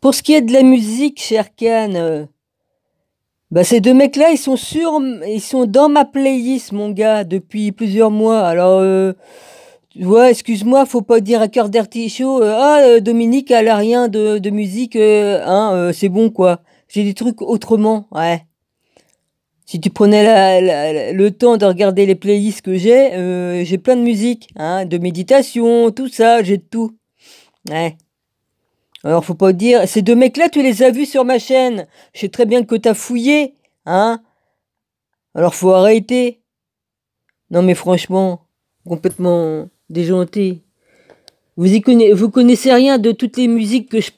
Pour ce qui est de la musique, cher Can, bah ces deux mecs-là, ils sont dans ma playlist, mon gars, depuis plusieurs mois. Alors, ouais, excuse-moi, faut pas dire à cœur Dirty Show, Dominique, elle a rien de musique, c'est bon, quoi. J'ai des trucs autrement, ouais. Si tu prenais le temps de regarder les playlists que j'ai plein de musique, hein, de méditation, tout ça, j'ai de tout. Ouais. Alors, faut pas dire, ces deux mecs-là, tu les as vus sur ma chaîne. Je sais très bien que t'as fouillé, hein. Alors, faut arrêter. Non, mais franchement, complètement déjanté. Vous connaissez rien de toutes les musiques que je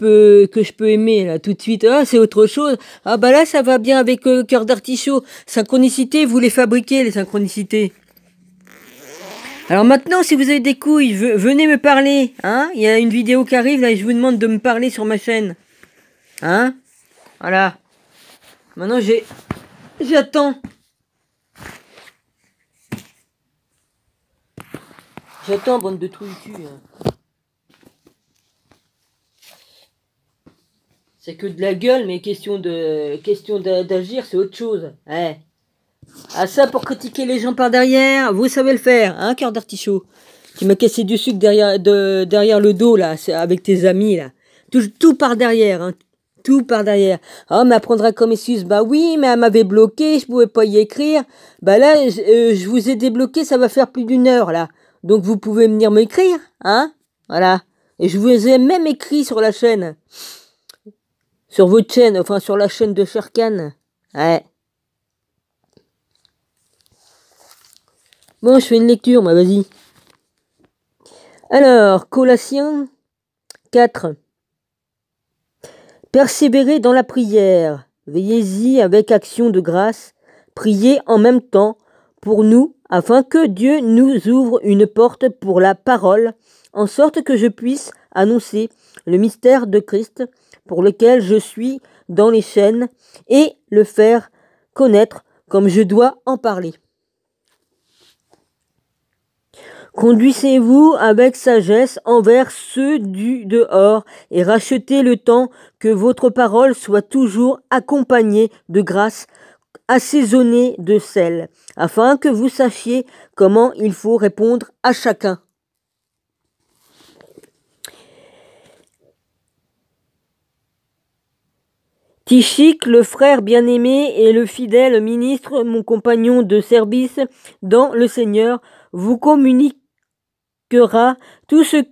peux aimer, là, tout de suite. Ah, c'est autre chose. Ah, bah là, ça va bien avec Cœur d'Artichaut. Synchronicité, vous les fabriquez, les synchronicités. Alors maintenant, si vous avez des couilles, venez me parler, hein. Il y a une vidéo qui arrive, là, et je vous demande de me parler sur ma chaîne. Hein? Voilà. Maintenant, j'attends. J'attends, bande de trous du cul. Hein. C'est que de la gueule, mais question d'agir, c'est autre chose. Ouais. Ah, ça, pour critiquer les gens par derrière, vous savez le faire, hein, cœur d'artichaut. Tu m'as cassé du sucre derrière le dos, là, avec tes amis, là. Tout par derrière, hein. Tout par derrière. Ah, mais elle prendra comme excuse, bah oui, mais elle m'avait bloqué, je pouvais pas y écrire. Bah là, je vous ai débloqué, ça va faire plus d'1 heure, là. Donc vous pouvez venir m'écrire, hein. Voilà. Et je vous ai même écrit sur la chaîne. Sur votre chaîne, enfin sur la chaîne de Sherkan. Ouais. Bon, je fais une lecture, moi, vas-y. Alors, Colossiens 4. Persévérez dans la prière, veillez-y avec action de grâce, priez en même temps pour nous, afin que Dieu nous ouvre une porte pour la parole, en sorte que je puisse annoncer le mystère de Christ, pour lequel je suis dans les chaînes, et le faire connaître comme je dois en parler. Conduisez-vous avec sagesse envers ceux du dehors et rachetez le temps, que votre parole soit toujours accompagnée de grâce, assaisonnée de sel, afin que vous sachiez comment il faut répondre à chacun. Tychik, le frère bien-aimé et le fidèle ministre, mon compagnon de service dans le Seigneur, vous communiquera tout ce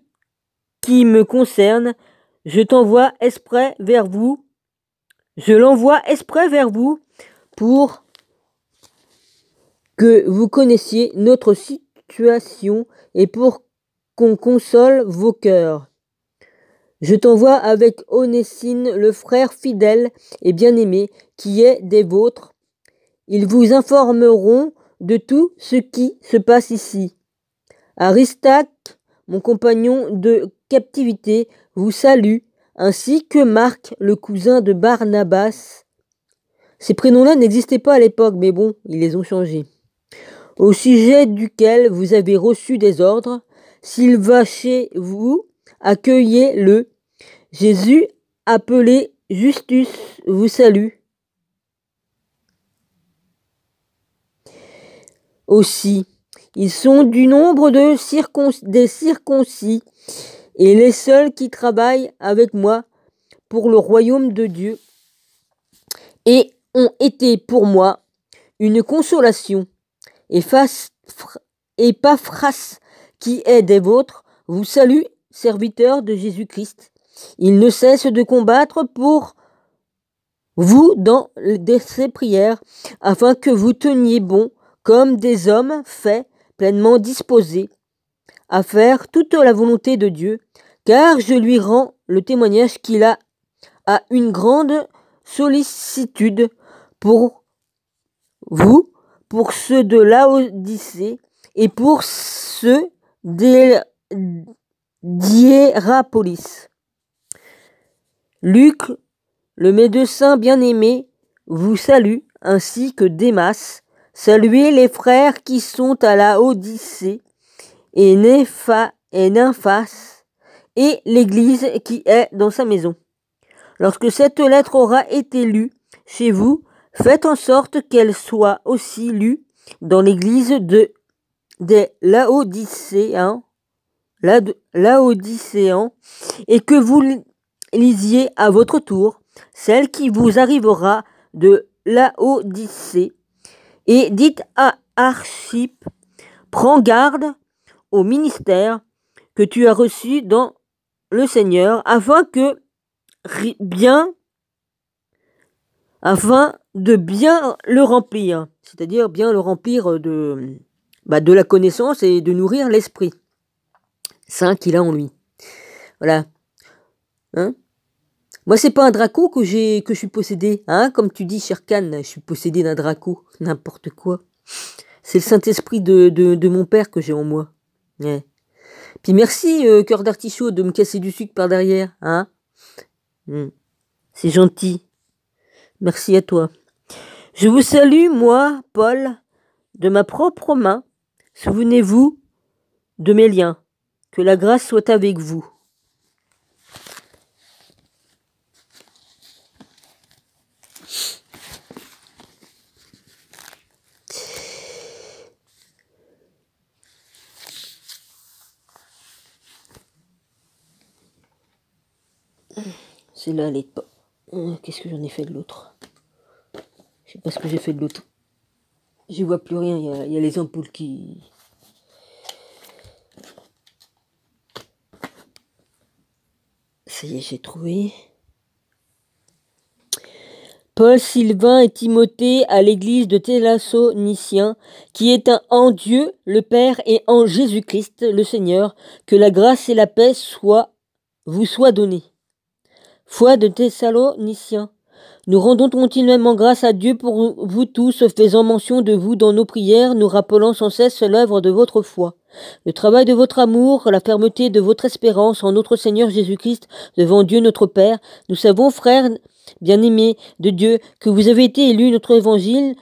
qui me concerne. Je l'envoie exprès vers vous pour que vous connaissiez notre situation et pour qu'on console vos cœurs. Je t'envoie avec Onésime, le frère fidèle et bien-aimé, qui est des vôtres. Ils vous informeront de tout ce qui se passe ici. Aristarque, mon compagnon de captivité, vous salue, ainsi que Marc, le cousin de Barnabas. Ces prénoms-là n'existaient pas à l'époque, mais bon, ils les ont changés. Au sujet duquel vous avez reçu des ordres, s'il va chez vous, accueillez-le. Jésus, appelé Justus, vous salue. Aussi, ils sont du nombre des circoncis et les seuls qui travaillent avec moi pour le royaume de Dieu et ont été pour moi une consolation. Et Paphras, qui est des vôtres, vous salue, serviteur de Jésus-Christ. Il ne cesse de combattre pour vous dans ses prières, afin que vous teniez bon comme des hommes faits, pleinement disposés à faire toute la volonté de Dieu, car je lui rends le témoignage qu'il a une grande sollicitude pour vous, pour ceux de Laodicée et pour ceux d'Hiérapolis. Luc, le médecin bien-aimé, vous salue, ainsi que Démas. Saluez les frères qui sont à Laodicée et Nymphas et l'Église qui est dans sa maison. Lorsque cette lettre aura été lue chez vous, faites en sorte qu'elle soit aussi lue dans l'église des Laodicéens, et que vous lisiez à votre tour celle qui vous arrivera de Laodicée, et dites à Archippe: prends garde au ministère que tu as reçu dans le Seigneur, afin de bien le remplir, c'est-à-dire bien le remplir de la connaissance et de nourrir l'esprit saint qu'il a en lui. Voilà. Hein? Moi, c'est pas un Draco que je suis possédé, hein, comme tu dis, Sherkan, je suis possédé d'un Draco, n'importe quoi. C'est le Saint-Esprit de mon père que j'ai en moi. Ouais. Puis merci, cœur d'artichaut, de me casser du sucre par derrière, hein. C'est gentil. Merci à toi. Je vous salue, moi, Paul, de ma propre main. Souvenez-vous de mes liens. Que la grâce soit avec vous. C'est là, elle est pas. Qu'est-ce que j'en ai fait de l'autre? Je sais pas ce que j'ai fait de l'autre. J'y vois plus rien, il y a les ampoules qui... Ça y est, j'ai trouvé. Paul, Sylvain et Timothée à l'église de Thessaloniciens, qui est en Dieu le Père et en Jésus-Christ le Seigneur, que la grâce et la paix vous soient données. Foi de Thessaloniciens. Nous rendons continuellement grâce à Dieu pour vous tous, faisant mention de vous dans nos prières, nous rappelant sans cesse l'œuvre de votre foi, le travail de votre amour, la fermeté de votre espérance en notre Seigneur Jésus-Christ devant Dieu notre Père. Nous savons, frères bien-aimés de Dieu, que vous avez été élus. Notre évangile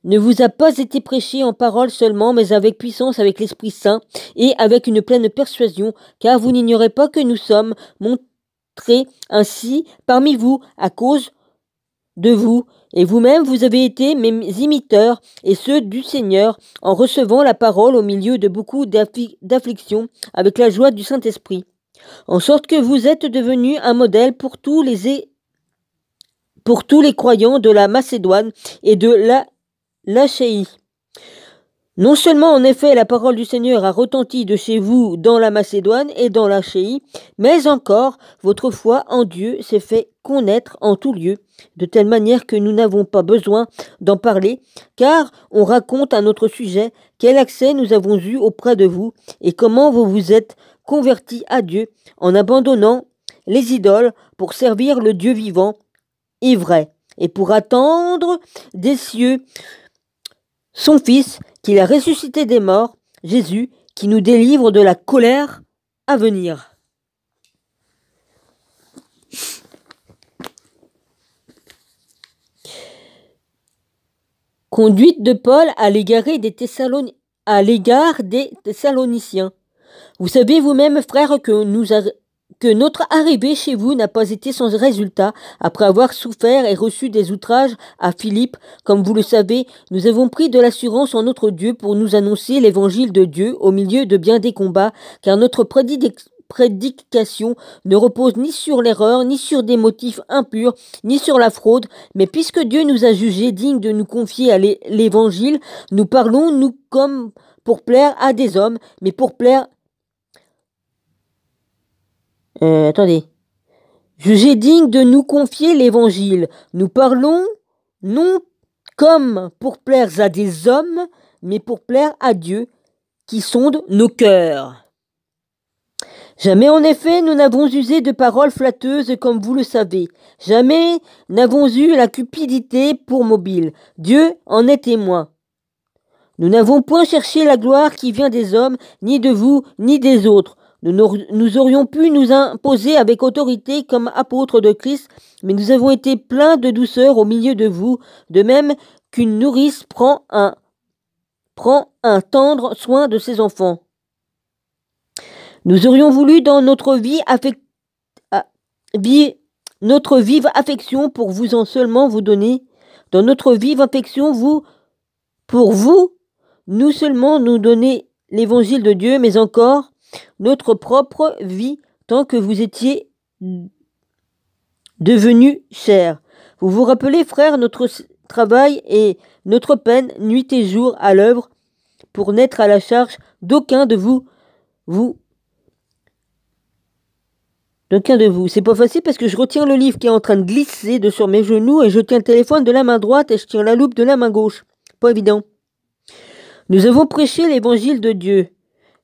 ne vous a pas été prêché en parole seulement, mais avec puissance, avec l'Esprit Saint et avec une pleine persuasion, car vous n'ignorez pas que nous sommes montrés ainsi parmi vous à cause de vous, et vous-même vous avez été mes imiteurs et ceux du Seigneur, en recevant la parole au milieu de beaucoup d'afflictions, avec la joie du Saint-Esprit, en sorte que vous êtes devenus un modèle pour tous les croyants de la Macédoine et de l'Achéie. Non seulement en effet la parole du Seigneur a retenti de chez vous dans la Macédoine et dans l'Achéie, mais encore votre foi en Dieu s'est fait connaître en tout lieu, de telle manière que nous n'avons pas besoin d'en parler, car on raconte à notre sujet quel accès nous avons eu auprès de vous, et comment vous vous êtes convertis à Dieu en abandonnant les idoles pour servir le Dieu vivant et vrai, et pour attendre des cieux son Fils, qu'il a ressuscité des morts, Jésus, qui nous délivre de la colère à venir. Conduite de Paul à l'égard des Thessaloniciens. Vous savez vous-même, frères, que notre arrivée chez vous n'a pas été sans résultat. Après avoir souffert et reçu des outrages à Philippe, comme vous le savez, nous avons pris de l'assurance en notre Dieu pour nous annoncer l'évangile de Dieu au milieu de bien des combats, car notre prédication ne repose ni sur l'erreur, ni sur des motifs impurs, ni sur la fraude, mais puisque Dieu nous a jugés dignes de nous confier à l'évangile, nous parlons, nous, comme pour plaire à des hommes, mais pour plaire... Attendez. Jugés dignes de nous confier l'évangile. Nous parlons non comme pour plaire à des hommes, mais pour plaire à Dieu, qui sonde nos cœurs. Jamais en effet nous n'avons usé de paroles flatteuses comme vous le savez. Jamais n'avons eu la cupidité pour mobile. Dieu en est témoin. Nous n'avons point cherché la gloire qui vient des hommes, ni de vous, ni des autres. Nous aurions pu nous imposer avec autorité comme apôtres de Christ, mais nous avons été pleins de douceur au milieu de vous, de même qu'une nourrice prend un tendre soin de ses enfants. Nous aurions voulu dans notre vie notre vive affection pour vous en seulement vous donner, dans notre vive affection, pour vous, nous seulement nous donner l'évangile de Dieu, mais encore notre propre vie, tant que vous étiez devenus chers. Vous vous rappelez, frères, notre travail et notre peine, nuit et jour, à l'œuvre, pour n'être à la charge d'aucun de vous. D'aucun de vous. C'est pas facile parce que je retiens le livre qui est en train de glisser de sur mes genoux et je tiens le téléphone de la main droite et je tiens la loupe de la main gauche. Pas évident. Nous avons prêché l'évangile de Dieu.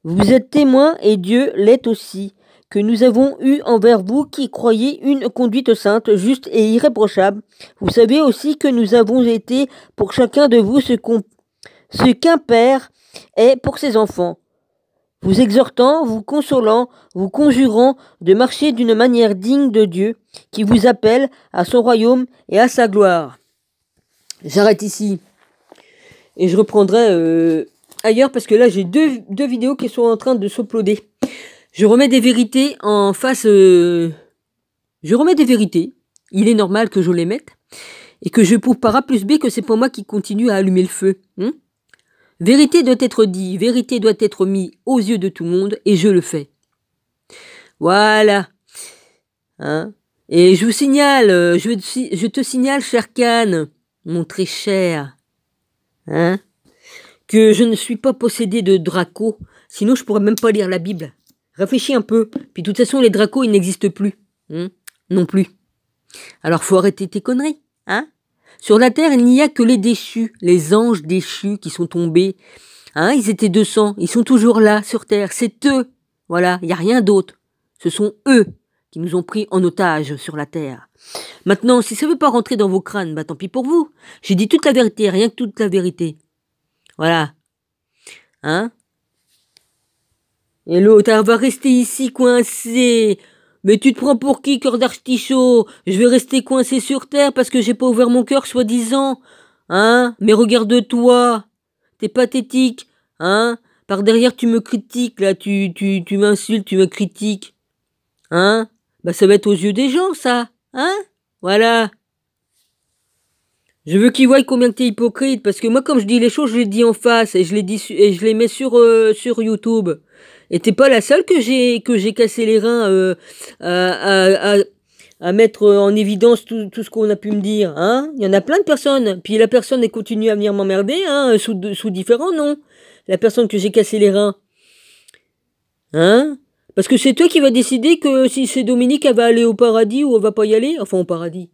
Vous êtes témoins et Dieu l'est aussi, que nous avons eu envers vous qui croyez une conduite sainte, juste et irréprochable. Vous savez aussi que nous avons été pour chacun de vous ce qu'un père est pour ses enfants. Vous exhortant, vous consolant, vous conjurant de marcher d'une manière digne de Dieu, qui vous appelle à son royaume et à sa gloire. J'arrête ici. Et je reprendrai ailleurs parce que là j'ai deux vidéos qui sont en train de s'uploader. Je remets des vérités en face. Je remets des vérités. Il est normal que je les mette. Et que je prouve par A plus B que c'est pas moi qui continue à allumer le feu. Vérité doit être dit, vérité doit être mise aux yeux de tout le monde, et je le fais. Voilà. Et je vous signale, je te signale, cher Khan, mon très cher, que je ne suis pas possédé de Draco, sinon je pourrais même pas lire la Bible. Réfléchis un peu, puis de toute façon les Dracos ils n'existent plus, non plus. Alors faut arrêter tes conneries, Sur la terre, il n'y a que les déchus, les anges déchus qui sont tombés. Ils étaient 200, ils sont toujours là, sur terre. C'est eux. Voilà, il n'y a rien d'autre. Ce sont eux qui nous ont pris en otage sur la terre. Maintenant, si ça ne veut pas rentrer dans vos crânes, bah tant pis pour vous. J'ai dit toute la vérité, rien que toute la vérité. Voilà. Et l'autre, elle va rester ici coincée. Mais tu te prends pour qui, cœur d'artichaut? Je vais rester coincé sur terre parce que j'ai pas ouvert mon cœur, soi-disant. Mais regarde-toi. T'es pathétique. Par derrière, tu me critiques, là. Tu m'insultes, tu me critiques. Bah, ça va être aux yeux des gens, ça. Voilà. Je veux qu'ils voient combien t'es hypocrite, parce que moi, comme je dis les choses, je les dis en face, et je les mets sur YouTube. Et t'es pas la seule que j'ai cassé les reins à mettre en évidence tout ce qu'on a pu me dire. Il y en a plein de personnes. Puis la personne elle continue à venir m'emmerder, sous différents noms. La personne que j'ai cassé les reins. Parce que c'est toi qui vas décider que si c'est Dominique, elle va aller au paradis ou elle va pas y aller. Enfin, au paradis.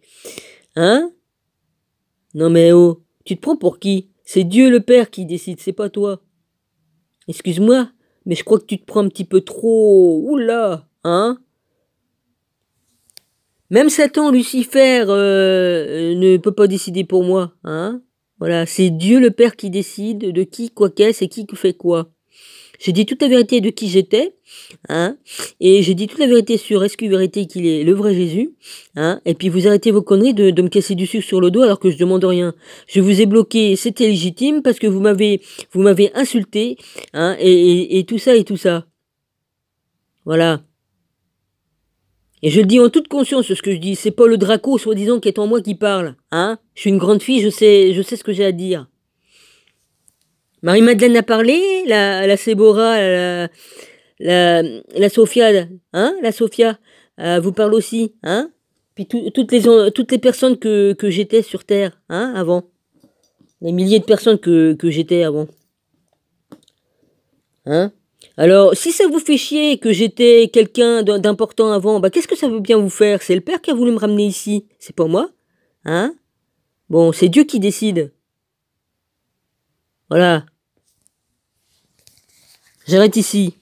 Non mais oh, tu te prends pour qui? C'est Dieu le Père qui décide, c'est pas toi. Excuse-moi, mais je crois que tu te prends un petit peu trop... Oula, Même Satan, Lucifer, ne peut pas décider pour moi, Voilà, c'est Dieu le Père qui décide de qui, quoi qu'est-ce et qui fait quoi. J'ai dit toute la vérité de qui j'étais, et j'ai dit toute la vérité sur SQ Vérité qu'il est le vrai Jésus, et puis vous arrêtez vos conneries de me casser du sucre sur le dos alors que je demande rien. Je vous ai bloqué, c'était légitime parce que vous m'avez insulté, et tout ça et tout ça. Voilà. Et je le dis en toute conscience ce que je dis, c'est pas le Draco soi-disant qui est en moi qui parle, Je suis une grande fille, je sais ce que j'ai à dire. Marie-Madeleine a parlé, la Sébora, la Sophia, la Sophia, vous parle aussi, Puis toutes les personnes que j'étais sur Terre, avant. Les milliers de personnes que j'étais avant. Alors, si ça vous fait chier que j'étais quelqu'un d'important avant, bah qu'est-ce que ça veut bien vous faire? C'est le Père qui a voulu me ramener ici, c'est pas moi, Bon, c'est Dieu qui décide. Voilà. J'arrête ici.